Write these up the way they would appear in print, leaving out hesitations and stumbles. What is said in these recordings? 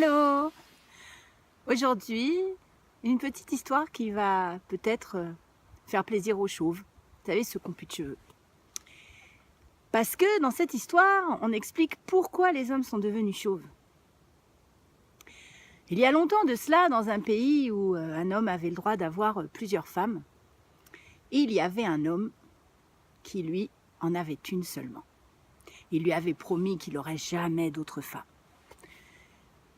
Hello! Aujourd'hui, une petite histoire qui va peut-être faire plaisir aux chauves. Vous savez, ceux qui n'ont plus de cheveux. Parce que dans cette histoire, on explique pourquoi les hommes sont devenus chauves. Il y a longtemps de cela, dans un pays où un homme avait le droit d'avoir plusieurs femmes, il y avait un homme qui, lui, en avait une seulement. Il lui avait promis qu'il n'aurait jamais d'autres femmes.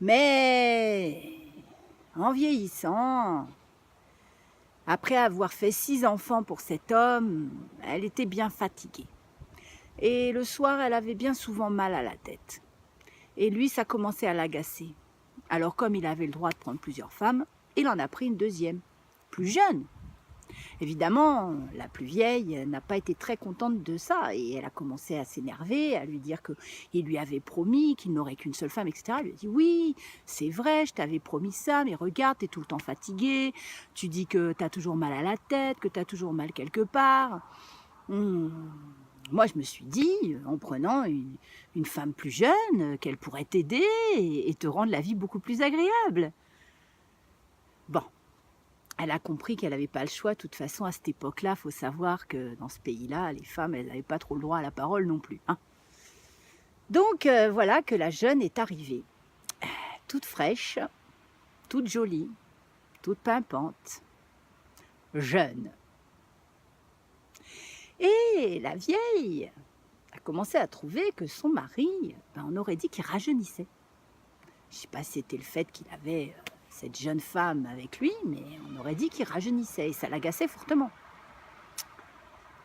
Mais en vieillissant, après avoir fait 6 enfants pour cet homme, elle était bien fatiguée. Et le soir, elle avait bien souvent mal à la tête. Et lui, ça commençait à l'agacer. Alors comme il avait le droit de prendre plusieurs femmes, il en a pris une deuxième, plus jeune. Évidemment, la plus vieille n'a pas été très contente de ça et elle a commencé à s'énerver, à lui dire qu'il lui avait promis qu'il n'aurait qu'une seule femme, etc. Elle lui a dit « Oui, c'est vrai, je t'avais promis ça, mais regarde, t'es tout le temps fatiguée, tu dis que t'as toujours mal à la tête, que t'as toujours mal quelque part. » Moi, je me suis dit, en prenant une femme plus jeune, qu'elle pourrait t'aider et te rendre la vie beaucoup plus agréable. Bon. Elle a compris qu'elle n'avait pas le choix. De toute façon, à cette époque-là, il faut savoir que dans ce pays-là, les femmes, elles n'avaient pas trop le droit à la parole non plus. Hein. Donc, voilà que la jeune est arrivée. Toute fraîche, toute jolie, toute pimpante, jeune. Et la vieille a commencé à trouver que son mari, on aurait dit qu'il rajeunissait. Je ne sais pas si c'était le fait qu'il avait cette jeune femme avec lui, mais on aurait dit qu'il rajeunissait et ça l'agaçait fortement.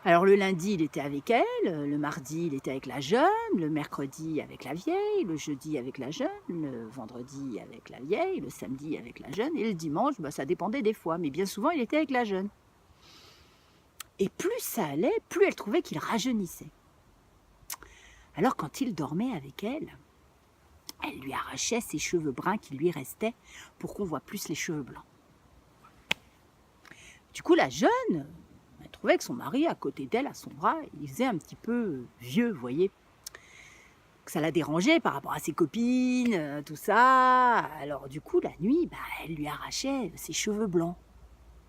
Alors le lundi, il était avec elle, le mardi, il était avec la jeune, le mercredi avec la vieille, le jeudi avec la jeune, le vendredi avec la vieille, le samedi avec la jeune, et le dimanche, ça dépendait des fois, mais bien souvent, il était avec la jeune. Et plus ça allait, plus elle trouvait qu'il rajeunissait. Alors quand il dormait avec elle lui arrachait ses cheveux bruns qui lui restaient pour qu'on voit plus les cheveux blancs. Du coup, la jeune, elle trouvait que son mari, à côté d'elle, à son bras, il faisait un petit peu vieux, vous voyez. Que ça la dérangeait par rapport à ses copines, tout ça. Alors du coup, la nuit, elle lui arrachait ses cheveux blancs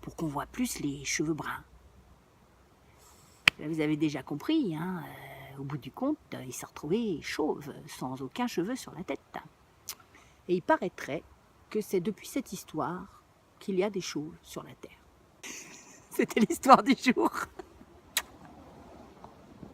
pour qu'on voit plus les cheveux bruns. Là, vous avez déjà compris, hein, au bout du compte, il s'est retrouvé chauve, sans aucun cheveu sur la tête. Et il paraîtrait que c'est depuis cette histoire qu'il y a des chauves sur la Terre. C'était l'histoire du jour.